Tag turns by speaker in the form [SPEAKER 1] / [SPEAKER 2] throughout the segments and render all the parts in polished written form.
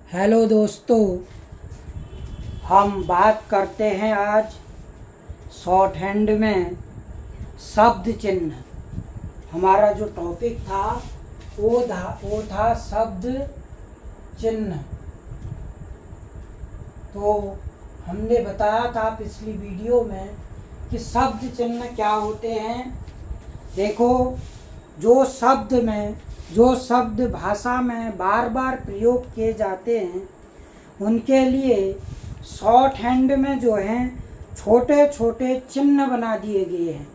[SPEAKER 1] Hello दोस्तों, हम बात करते हैं आज शॉर्ट हैंड में शब्द चिन्ह। हमारा जो टॉपिक था वो था शब्द चिन्ह। तो हमने बताया था पिछली वीडियो में कि शब्द चिन्ह क्या होते हैं। देखो, जो शब्द भाषा में बार बार प्रयोग किए जाते हैं उनके लिए शॉर्ट हैंड में जो हैं छोटे छोटे चिन्ह बना दिए गए हैं।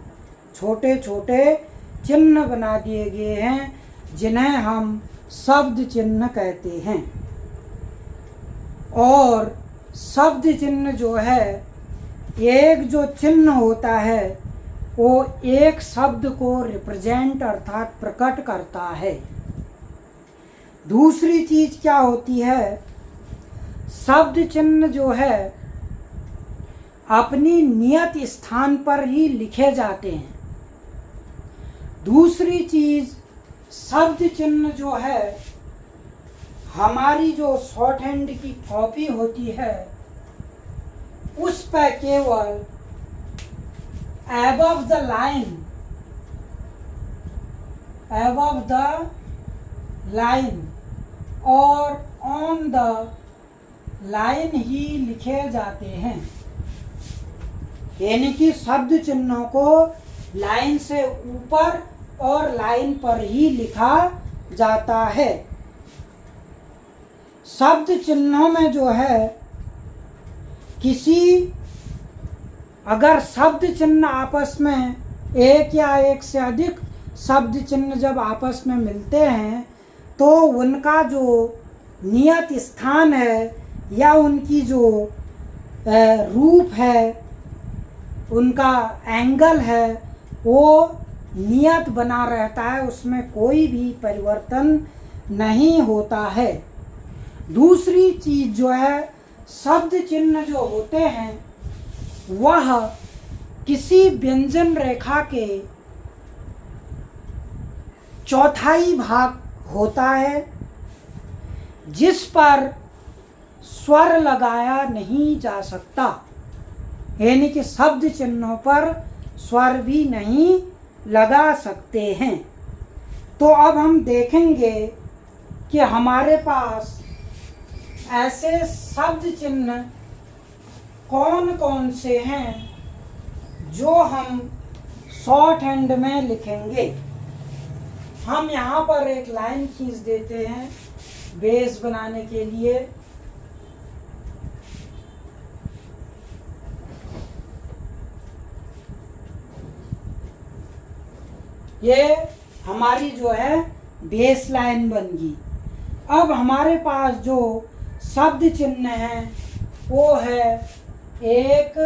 [SPEAKER 1] छोटे छोटे चिन्ह बना दिए गए हैं जिन्हें हम शब्द चिन्ह कहते हैं। और शब्द चिन्ह जो है, एक जो चिन्ह होता है वो एक शब्द को रिप्रेजेंट अर्थात प्रकट करता है। दूसरी चीज क्या होती है, शब्द चिन्ह जो है अपनी नियत स्थान पर ही लिखे जाते हैं। दूसरी चीज, शब्द चिन्ह जो है हमारी जो शॉर्ट हैंड की कॉपी होती है उस पर केवल above the line और on the line ही लिखे जाते हैं। यानी कि शब्द चिन्हों को लाइन से ऊपर और लाइन पर ही लिखा जाता है। शब्द चिन्हों में जो है अगर शब्द चिन्ह आपस में एक या एक से अधिक शब्द चिन्ह जब आपस में मिलते हैं तो उनका जो नियत स्थान है या उनकी जो रूप है, उनका एंगल है, वो नियत बना रहता है, उसमें कोई भी परिवर्तन नहीं होता है। दूसरी चीज जो है, शब्द चिन्ह जो होते हैं वह किसी व्यंजन रेखा के चौथाई भाग होता है जिस पर स्वर लगाया नहीं जा सकता। यानी कि शब्द चिन्हों पर स्वर भी नहीं लगा सकते हैं। तो अब हम देखेंगे कि हमारे पास ऐसे शब्द चिन्ह कौन कौन से हैं जो हम शॉर्ट हैंड में लिखेंगे। हम यहाँ पर एक लाइन खींच देते हैं बेस बनाने के लिए। ये हमारी जो है बेस लाइन बन गई। अब हमारे पास जो शब्द चिन्ह है वो है एक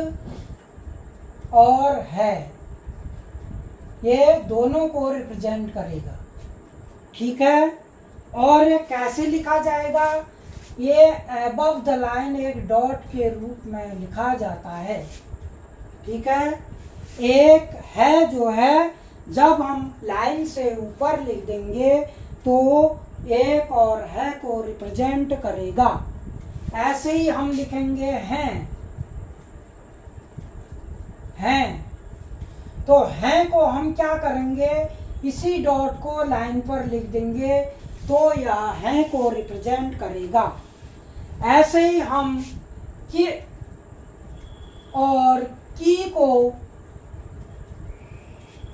[SPEAKER 1] और है। ये दोनों को रिप्रेजेंट करेगा, ठीक है। और ये कैसे लिखा जाएगा, ये अबव द लाइन एक डॉट के रूप में लिखा जाता है, ठीक है। एक है जो है जब हम लाइन से ऊपर लिख देंगे तो एक और है को रिप्रेजेंट करेगा। ऐसे ही हम लिखेंगे हैं। तो हैं को हम क्या करेंगे, इसी डॉट को लाइन पर लिख देंगे तो यह हैं को रिप्रेजेंट करेगा। ऐसे ही हम कि और की को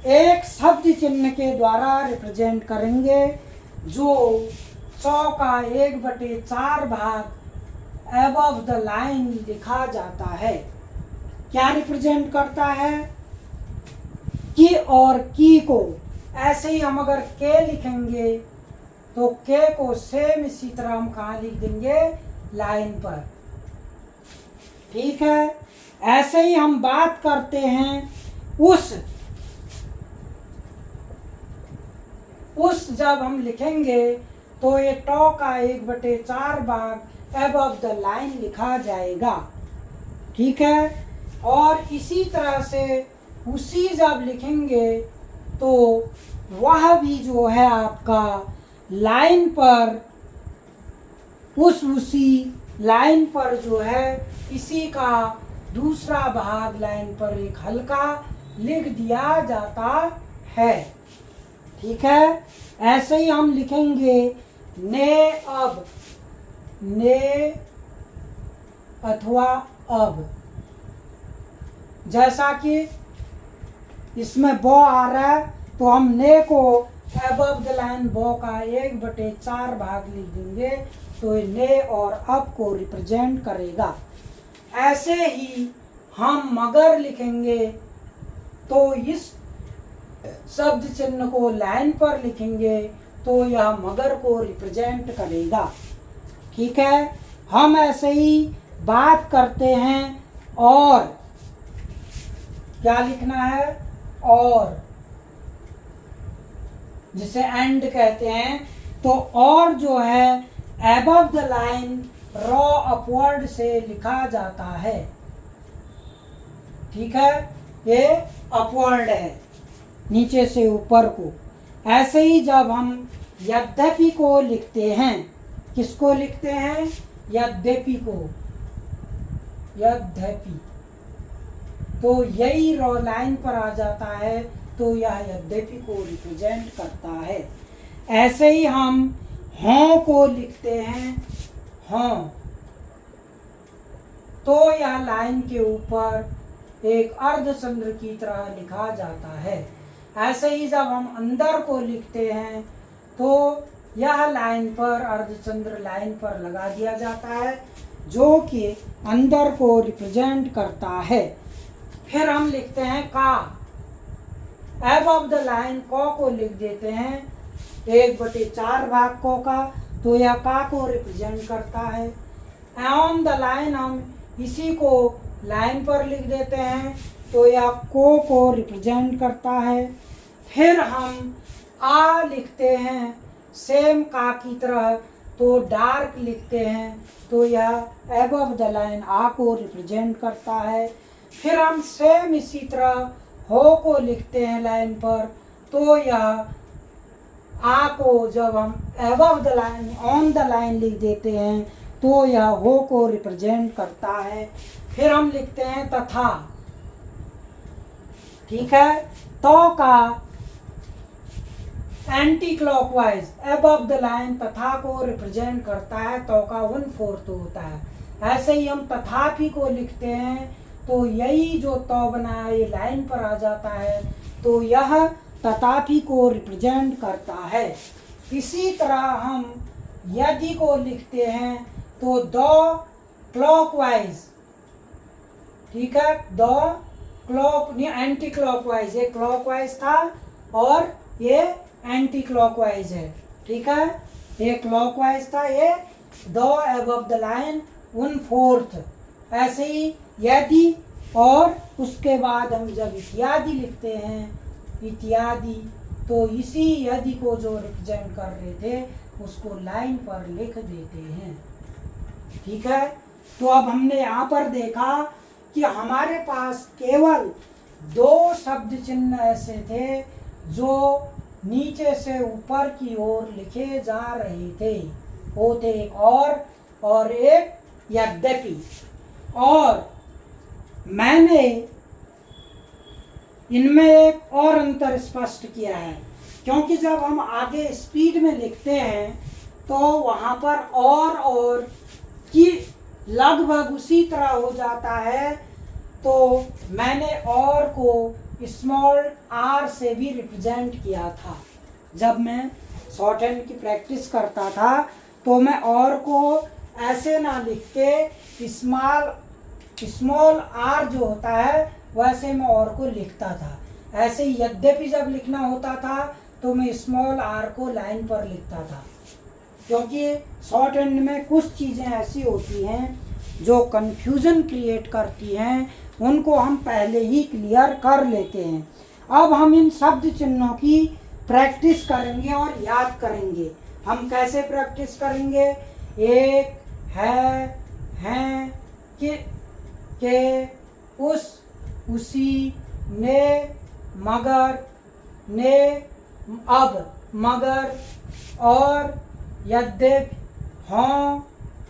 [SPEAKER 1] एक शब्द चिन्ह के द्वारा रिप्रेजेंट करेंगे जो 100 का 1/4 भाग above द लाइन लिखा जाता है। क्या रिप्रेजेंट करता है, कि और की को। ऐसे ही हम अगर के लिखेंगे तो के को सेम इसी तरह हम कहाँ लिख देंगे, लाइन पर, ठीक है। ऐसे ही हम बात करते हैं उस जब हम लिखेंगे तो ये टॉ का 1/4 भाग above द लाइन लिखा जाएगा, ठीक है। और इसी तरह से उसी जब लिखेंगे तो वह भी जो है आपका लाइन पर उसी लाइन पर जो है इसी का दूसरा भाग लाइन पर एक हल्का लिख दिया जाता है। ठीक है, ऐसे ही हम लिखेंगे ने अब, ने अथवा अब। जैसा कि इसमें बो आ रहा है तो हम ने को अबव द लाइन बो का 1/4 भाग लिख देंगे तो ये ने और अब को रिप्रेजेंट करेगा। ऐसे ही हम मगर लिखेंगे तो इस शब्द चिन्ह को लाइन पर लिखेंगे तो यह मगर को रिप्रेजेंट करेगा। ठीक है, हम ऐसे ही बात करते हैं और क्या लिखना है, और जिसे एंड कहते हैं। तो और जो है above the line raw upward से लिखा जाता है। ठीक है, ये अपवर्ड है नीचे से ऊपर को। ऐसे ही जब हम यद्यपि को लिखते हैं, किसको लिखते हैं, यद्यपि को, यद्यपि, तो यही रॉ लाइन पर आ जाता है तो यह यद्यपि को रिप्रेजेंट करता है। ऐसे ही हम हों को लिखते हैं, हों, तो यह लाइन के ऊपर एक अर्धचंद्र की तरह लिखा जाता है। ऐसे ही जब हम अंदर को लिखते हैं तो यह लाइन पर अर्धचंद्र लाइन पर लगा दिया जाता है जो कि अंदर को रिप्रेजेंट करता है। फिर हम लिखते हैं का, अबव द लाइन को लिख देते हैं 1/4 भाग को का, तो यह का को रिप्रेजेंट करता है। ऑन द लाइन हम इसी को लाइन पर लिख देते हैं तो यह को रिप्रेजेंट करता है। फिर हम आ लिखते हैं सेम का की तरह, तो डार्क लिखते हैं तो यह अबव द लाइन आ को रिप्रेजेंट करता है। फिर हम सेम इसी तरह हो को लिखते हैं लाइन पर, तो यह आ को जब हम above the line on the line लिख देते हैं तो यह हो को रिप्रेजेंट करता है। फिर हम लिखते हैं तथा। ठीक है, तो का anti clockwise above the line तथा को रिप्रेजेंट करता है, तो का 1/4 होता है। ऐसे ही हम तथापि को लिखते हैं तो यही जो तो बना है ये लाइन पर आ जाता है तो यह तथापि को रिप्रेजेंट करता है। इसी तरह हम यदि को लिखते हैं तो दो क्लॉकवाइज, ठीक है, दो क्लॉक एंटी क्लॉकवाइज, ये क्लॉकवाइज था और ये एंटी क्लॉकवाइज है। ठीक है, ये क्लॉकवाइज था, ये दो अबव द लाइन 1/4। ऐसे ही यदि, और उसके बाद हम जब इत्यादि लिखते हैं, इत्यादि, तो इसी यदि को जो रिप्रेजेंट कर रहे थे उसको लाइन पर लिख देते हैं। ठीक है, तो अब हमने यहाँ पर देखा कि हमारे पास केवल 2 शब्द चिन्ह ऐसे थे जो नीचे से ऊपर की ओर लिखे जा रहे थे। वो थे एक और एक यद्यपि। और मैंने इनमें एक और अंतर स्पष्ट किया है, क्योंकि जब हम आगे स्पीड में लिखते हैं तो वहाँ पर और की लगभग उसी तरह हो जाता है, तो मैंने और को स्मॉल आर से भी रिप्रेजेंट किया था। जब मैं शॉर्ट हैंड की प्रैक्टिस करता था तो मैं और को ऐसे ना लिख के स्मॉल आर जो होता है वैसे मैं और को लिखता था। ऐसे ही यद्यपि जब लिखना होता था तो मैं स्मॉल आर को लाइन पर लिखता था, क्योंकि शॉर्ट हैंड में कुछ चीज़ें ऐसी होती हैं जो कन्फ्यूज़न क्रिएट करती हैं, उनको हम पहले ही क्लियर कर लेते हैं। अब हम इन शब्द चिन्हों की प्रैक्टिस करेंगे और याद करेंगे। हम कैसे प्रैक्टिस करेंगे? एक, है, हैं, के, उस, उसी, ने, मगर, ने, अब, मगर, और, यद्यपि, हों,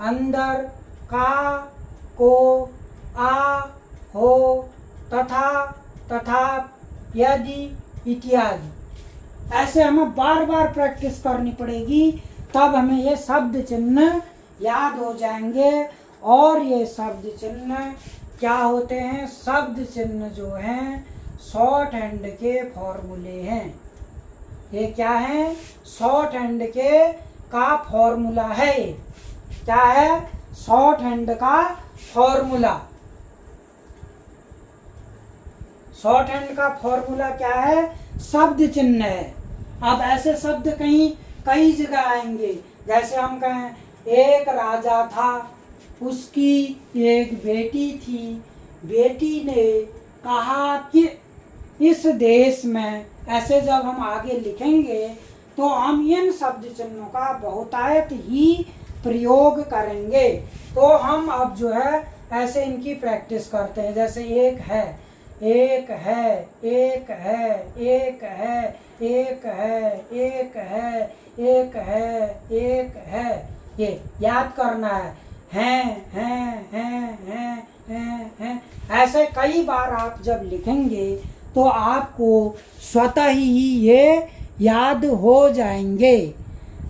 [SPEAKER 1] अंदर, का, को, आ, हो, तथा, तथा, यदि इत्यादि। ऐसे हमें बार बार प्रैक्टिस करनी पड़ेगी, तब हमें ये शब्द चिन्ह याद हो जाएंगे। और ये शब्द चिन्ह क्या होते हैं? शब्द चिन्ह जो हैं शॉर्ट हैंड के फॉर्मूले हैं। ये क्या है? शॉर्ट हैंड का फॉर्मूला है। क्या है? शॉर्ट हैंड का फॉर्मूला। शॉर्ट हैंड का फॉर्मूला क्या है? शब्द चिन्ह है। अब ऐसे शब्द कई जगह आएंगे, जैसे हम कहें एक राजा था, उसकी एक बेटी थी, बेटी ने कहा कि इस देश में, ऐसे जब हम आगे लिखेंगे तो हम इन शब्द चिन्हों का बहुतायत ही प्रयोग करेंगे। तो हम अब जो है ऐसे इनकी प्रैक्टिस करते हैं। जैसे एक है, एक है, एक है, एक है, एक है, एक है, एक है, एक है, ये याद करना है। हैं। ऐसे कई बार आप जब लिखेंगे तो आपको स्वतः ही ये याद हो जाएंगे।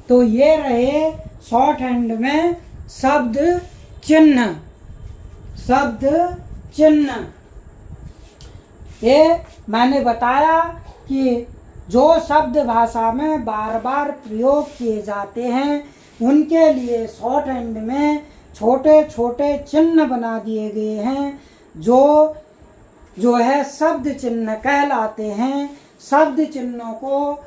[SPEAKER 1] तो ये रहे शॉर्ट हैंड में शब्द चिन्ह। शब्द चिन्ह ये मैंने बताया कि जो शब्द भाषा में बार बार प्रयोग किए जाते हैं उनके लिए शॉर्ट हैंड में छोटे छोटे चिन्ह बना दिए गए हैं, जो है शब्द चिन्ह कहलाते हैं। शब्द चिन्हों को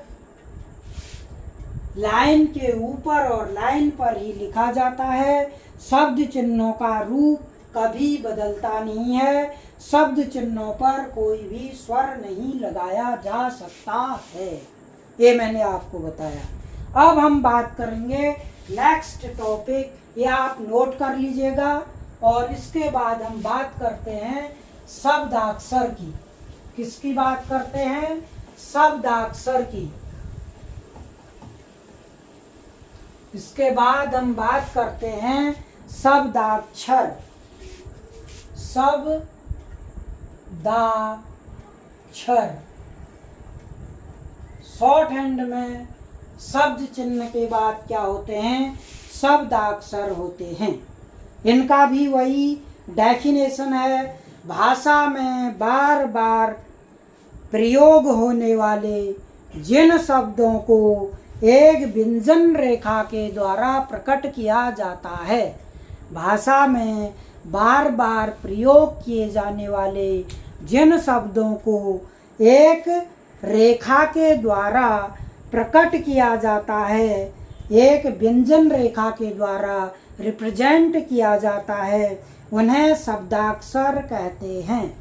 [SPEAKER 1] लाइन के ऊपर और लाइन पर ही लिखा जाता है। शब्द चिन्हों का रूप कभी बदलता नहीं है। शब्द चिन्हों पर कोई भी स्वर नहीं लगाया जा सकता है। ये मैंने आपको बताया। अब हम बात करेंगे नेक्स्ट टॉपिक, ये आप नोट कर लीजिएगा। और इसके बाद हम बात करते हैं शब्दाक्षर की। किसकी बात करते हैं? शब्दाक्षर की। इसके बाद हम बात करते हैं शब्दाक्षर। शब्दाक्षर। शॉर्ट हैंड में शब्द चिन्ह के बाद क्या होते हैं? शब्दाक्षर होते हैं। इनका भी वही डेफिनेशन है। भाषा में बार बार प्रयोग होने वाले जिन शब्दों को एक व्यंजन रेखा के द्वारा प्रकट किया जाता है, भाषा में बार बार प्रयोग किए जाने वाले जिन शब्दों को एक रेखा के द्वारा प्रकट किया जाता है, एक व्यंजन रेखा के द्वारा रिप्रेजेंट किया जाता है, उन्हें शब्दाक्षर कहते हैं।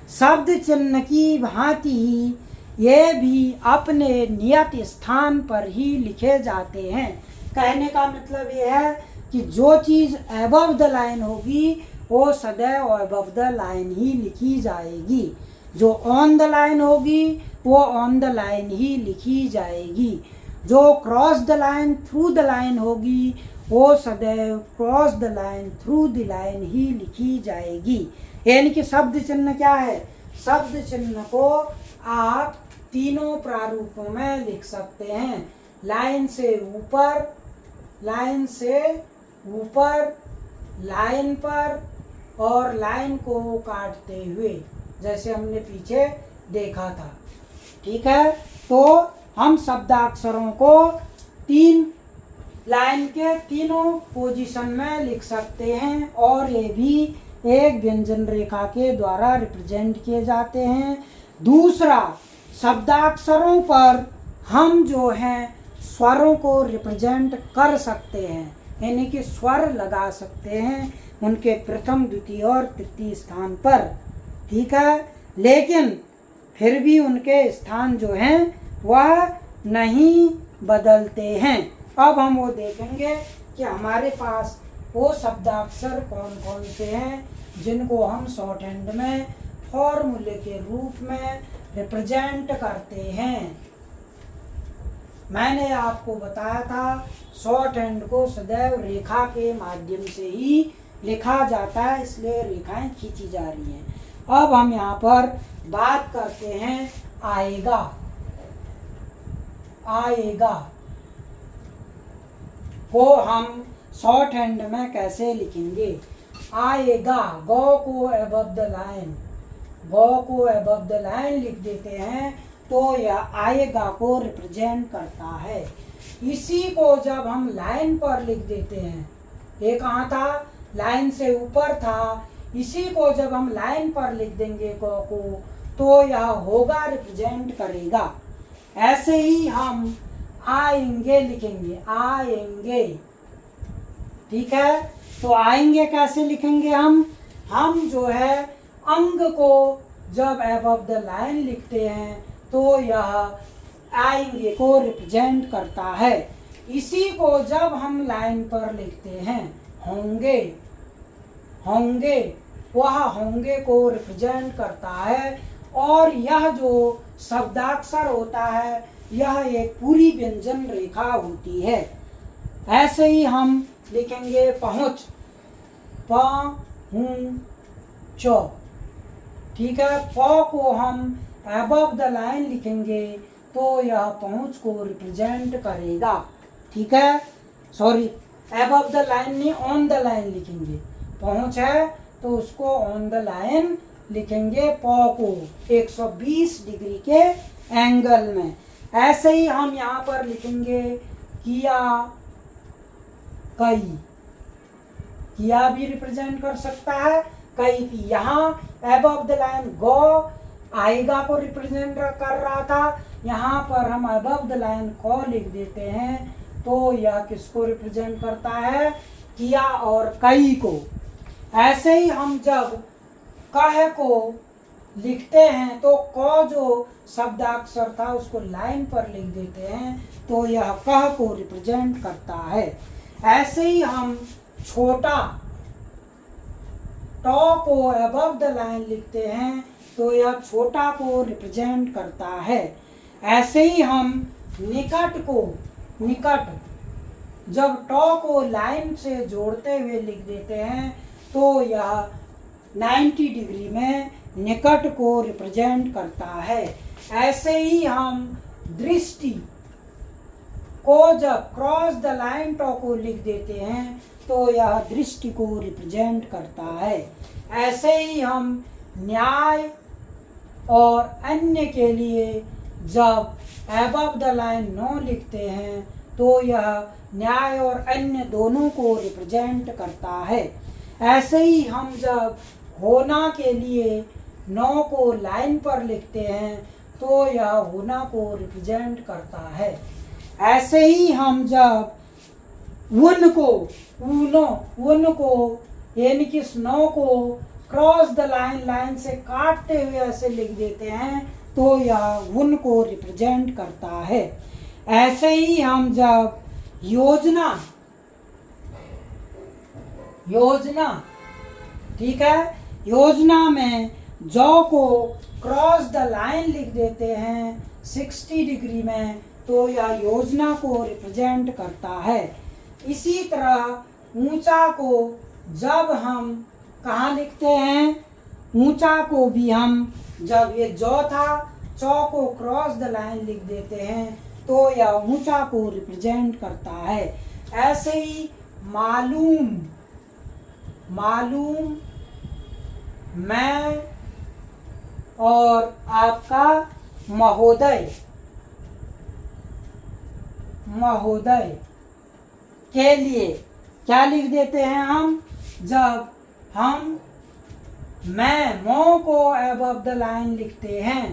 [SPEAKER 1] शब्द चिन्ह की भांति ही ये भी अपने नियत स्थान पर ही लिखे जाते हैं। कहने का मतलब ये है कि जो चीज़ अबव द लाइन होगी वो सदैव अबव द लाइन ही लिखी जाएगी। जो ऑन द लाइन होगी वो ऑन द लाइन ही लिखी जाएगी। जो cross the line through the line होगी वो सदैव cross the line through the line ही लिखी जाएगी। यानी कि शब्द चिन्ह क्या है? शब्द चिन्ह को आप तीनों प्रारूपों में लिख सकते हैं। लाइन से ऊपर, लाइन से ऊपर, लाइन पर और लाइन को काटते हुए, जैसे हमने पीछे देखा था। ठीक है, तो हम शब्दाक्षरों को तीन लाइन के तीनों पोजीशन में लिख सकते हैं और ये भी एक व्यंजन रेखा के द्वारा रिप्रेजेंट किए जाते हैं। दूसरा, शब्दाक्षरों पर हम जो हैं स्वरों को रिप्रेजेंट कर सकते हैं, यानी कि स्वर लगा सकते हैं उनके प्रथम, द्वितीय और तृतीय स्थान पर। ठीक है, लेकिन फिर भी उनके स्थान जो हैं वह नहीं बदलते हैं। अब हम वो देखेंगे कि हमारे पास वो शब्दाक्षर कौन कौन से हैं जिनको हम शॉर्ट हैंड में फॉर्मूले के रूप में रिप्रेजेंट करते हैं। मैंने आपको बताया था शॉर्ट हैंड को सदैव रेखा के माध्यम से ही लिखा जाता है, इसलिए रेखाएं खींची जा रही हैं। अब हम यहाँ पर बात करते हैं आएगा। आएगा को हम शॉर्ट हैंड में कैसे लिखेंगे? आएगा, गो को अबव द लाइन, गो को अबव द लाइन लिख देते हैं तो यह आएगा को रिप्रेजेंट करता है। इसी को जब हम लाइन पर लिख देते हैं, ये कहाँ था? लाइन से ऊपर था। इसी को जब हम लाइन पर लिख देंगे गो को, तो यह होगा रिप्रेजेंट करेगा। ऐसे ही हम आएंगे लिखेंगे, आएंगे। ठीक है, तो आएंगे कैसे लिखेंगे हम जो है अंग को जब अबव द लाइन लिखते हैं तो यह आएंगे को रिप्रेजेंट करता है। इसी को जब हम लाइन पर लिखते हैं होंगे, होंगे, वह होंगे को रिप्रेजेंट करता है। और यह जो शब्दाक्षर होता है यह एक पूरी व्यंजन रेखा होती है। ऐसे ही हम लिखेंगे पहुँच, पहुँच। ठीक है, प को हम अबव द लाइन लिखेंगे तो यह पहुँच को रिप्रेजेंट करेगा। ठीक है, सॉरी, अबव द लाइन नहीं, ऑन द लाइन लिखेंगे। पहुँच है तो उसको ऑन द लाइन लिखेंगे, प को 120 डिग्री के एंगल में। ऐसे ही हम यहाँ पर लिखेंगे किया, कई। किया भी रिप्रेजेंट कर सकता है, कई भी। यहाँ अबव द लाइन गो आएगा को रिप्रेजेंट कर रहा था, यहाँ पर हम अबव द लाइन को लिख देते हैं तो यह किसको रिप्रेजेंट करता है? किया और कई को। ऐसे ही हम जब कह को लिखते हैं तो क जो शब्दाक्षर था उसको लाइन पर लिख देते हैं तो यह कह को रिप्रेजेंट करता है। ऐसे ही हम छोटा टॉ को अबव द लाइन लिखते हैं तो यह छोटा को रिप्रेजेंट करता है। ऐसे ही हम निकट को, निकट जब टॉ को लाइन से जोड़ते हुए लिख देते हैं तो यह 90 डिग्री में निकट को रिप्रेजेंट करता है। ऐसे ही हम दृष्टि को जब क्रॉस द लाइन टॉ को लिख देते हैं तो यह दृष्टि को रिप्रेजेंट करता है। ऐसे ही हम न्याय और अन्य के लिए जब अबव द लाइन नो लिखते हैं तो यह न्याय और अन्य दोनों को रिप्रेजेंट करता है। ऐसे ही हम जब होना के लिए नो को लाइन पर लिखते हैं तो यह होना को रिप्रेजेंट करता है। ऐसे ही हम जब उन को, ऊनो, उन को यानी कि स्नो को क्रॉस द लाइन, लाइन से काटते हुए ऐसे लिख देते हैं तो यह उन को रिप्रेजेंट करता है। ऐसे ही हम जब योजना, योजना, ठीक है, योजना में जौ को क्रॉस द लाइन लिख देते हैं 60 डिग्री में तो यह योजना को रिप्रेजेंट करता है। इसी तरह ऊंचा को जब हम कहाँ लिखते हैं? ऊंचा को भी हम जब ये जौ था, चौ को क्रॉस द लाइन लिख देते हैं तो यह ऊंचा को रिप्रेजेंट करता है। ऐसे ही मालूम, मालूम, मैं और आपका महोदय, महोदय के लिए क्या लिख देते हैं हम? जब हम मैं मो को अबव द लाइन लिखते हैं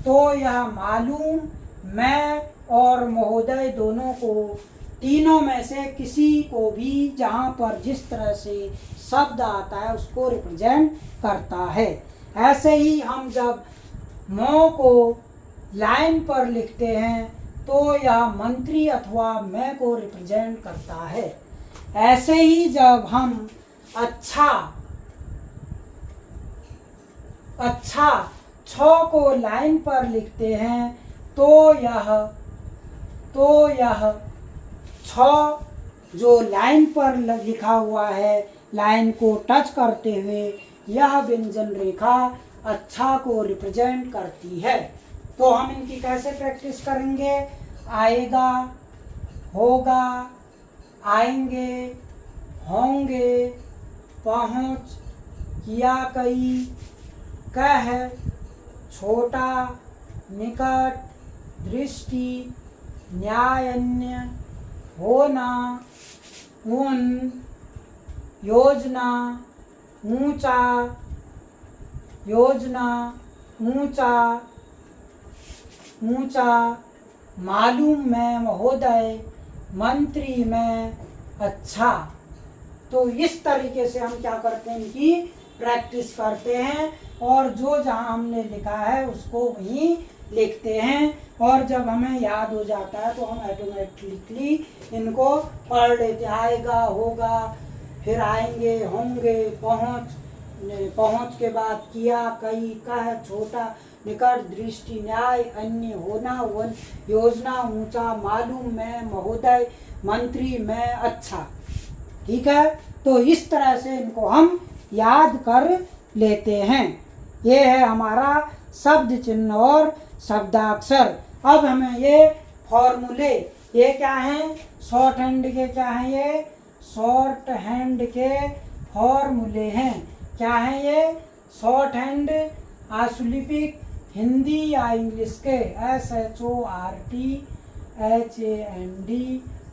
[SPEAKER 1] तो यह मालूम, मैं और महोदय दोनों को, तीनों में से किसी को भी जहाँ पर जिस तरह से शब्द आता है उसको रिप्रेजेंट करता है। ऐसे ही हम जब मो को लाइन पर लिखते हैं तो यह मंत्री अथवा मैं को रिप्रेजेंट करता है। ऐसे ही जब हम अच्छा, अच्छा, छ को लाइन पर लिखते हैं तो यह तो यह 6 जो लाइन पर लिखा हुआ है, लाइन को टच करते हुए यह व्यंजन रेखा अच्छा को रिप्रेजेंट करती है। तो हम इनकी कैसे प्रैक्टिस करेंगे? आएगा, होगा, आएंगे, होंगे, पहुँच, किया कई, कह, छोटा, निकट, दृष्टि, न्याय, अन्य, होना, उन, योजना, ऊंचा, योजना, ऊंचा, ऊंचा, मालूम में, महोदय, मंत्री में, अच्छा। तो इस तरीके से हम क्या करते हैं, इनकी प्रैक्टिस करते हैं और जो जहाँ हमने लिखा है उसको वहीं लिखते हैं और जब हमें याद हो जाता है तो हम ऑटोमेटिकली इनको पढ़ लेते हैं। आएगा, होगा, फिर आएंगे, होंगे, पहुँच के बाद किया, कई, कह, छोटा, निकट, दृष्टि, न्याय, अन्य, होना, वन, योजना, ऊंचा, मालूम में, महोदय, मंत्री में, अच्छा। ठीक है, तो इस तरह से इनको हम याद कर लेते हैं। ये है हमारा शब्द चिन्ह और शब्दाक्षर। अब हमें ये फॉर्मूले, ये क्या हैं, शॉर्ट हैंड के क्या हैं, ये शॉर्ट हैंड के फॉर्मूले हैं। क्या हैं ये? शॉर्ट हैंड आशुलिपिक हिंदी या इंग्लिश के SHORTHAND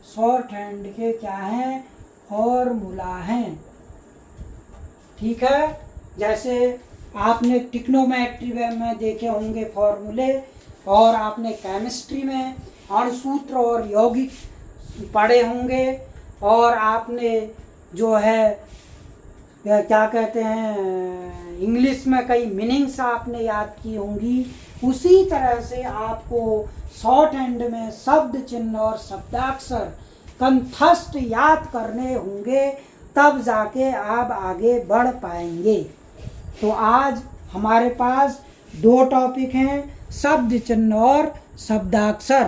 [SPEAKER 1] शॉर्ट हैंड के क्या हैं, फॉर्मूला हैं। ठीक है, जैसे आपने ट्रिग्नोमेट्री में देखे होंगे फॉर्मूले और आपने केमिस्ट्री में अणुसूत्र और यौगिक पढ़े होंगे और आपने जो है क्या कहते हैं इंग्लिश में कई मीनिंग्स आपने याद की होंगी। उसी तरह से आपको शॉर्ट हैंड में शब्द चिन्ह और शब्दाक्षर कंठस्थ याद करने होंगे, तब जाके आप आगे बढ़ पाएंगे। तो आज हमारे पास 2 टॉपिक हैं, शब्द चिन्ह और शब्दाक्षर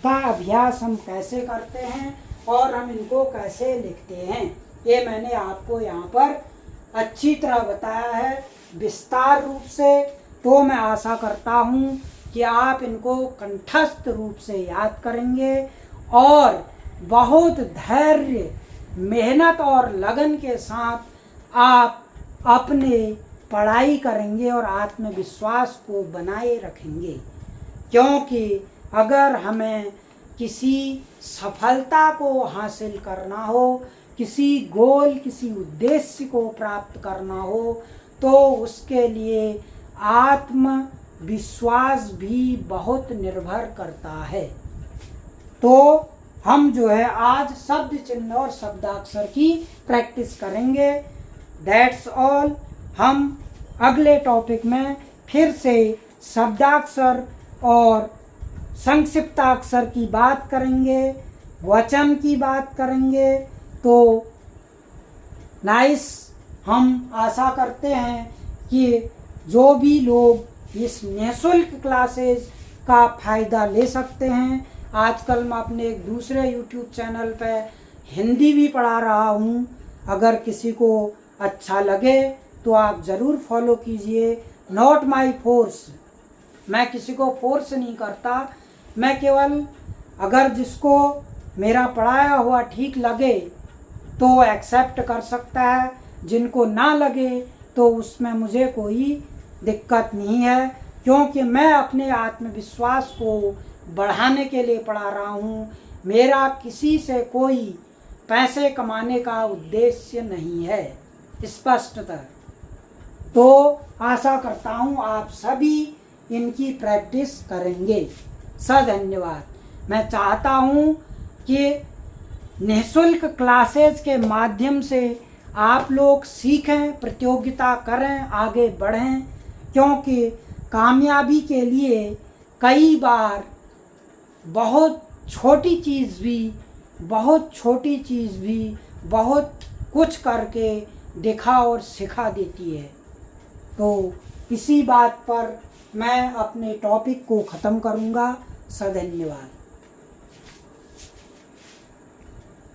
[SPEAKER 1] का अभ्यास हम कैसे करते हैं और हम इनको कैसे लिखते हैं, ये मैंने आपको यहाँ पर अच्छी तरह बताया है विस्तार रूप से। तो मैं आशा करता हूँ कि आप इनको कंठस्थ रूप से याद करेंगे और बहुत धैर्य, मेहनत और लगन के साथ आप अपने पढ़ाई करेंगे और आत्मविश्वास को बनाए रखेंगे। क्योंकि अगर हमें किसी सफलता को हासिल करना हो, किसी गोल, किसी उद्देश्य को प्राप्त करना हो, तो उसके लिए आत्मविश्वास भी बहुत निर्भर करता है। तो हम जो है आज शब्द चिन्ह और शब्दाक्षर की प्रैक्टिस करेंगे। That's all. हम अगले टॉपिक में फिर से शब्दाक्षर और संक्षिप्ताक्षर की बात करेंगे, वचन की बात करेंगे। तो नाइस, हम आशा करते हैं कि जो भी लोग इस निःशुल्क क्लासेस का फ़ायदा ले सकते हैं। आजकल मैं अपने एक दूसरे YouTube चैनल पर हिंदी भी पढ़ा रहा हूँ। अगर किसी को अच्छा लगे तो आप ज़रूर फॉलो कीजिए। नॉट माई फोर्स, मैं किसी को फोर्स नहीं करता, मैं केवल अगर जिसको मेरा पढ़ाया हुआ ठीक लगे तो एक्सेप्ट कर सकता है, जिनको ना लगे तो उसमें मुझे कोई दिक्कत नहीं है, क्योंकि मैं अपने आत्मविश्वास को बढ़ाने के लिए पढ़ा रहा हूँ। मेरा किसी से कोई पैसे कमाने का उद्देश्य नहीं है, स्पष्टतः। तो आशा करता हूँ आप सभी इनकी प्रैक्टिस करेंगे। धन्यवाद। मैं चाहता हूँ कि निःशुल्क क्लासेस के माध्यम से आप लोग सीखें, प्रतियोगिता करें, आगे बढ़ें, क्योंकि कामयाबी के लिए कई बार बहुत छोटी चीज़ भी बहुत कुछ करके दिखा और सिखा देती है। तो इसी बात पर मैं अपने टॉपिक को ख़त्म करूँगा। धन्यवाद।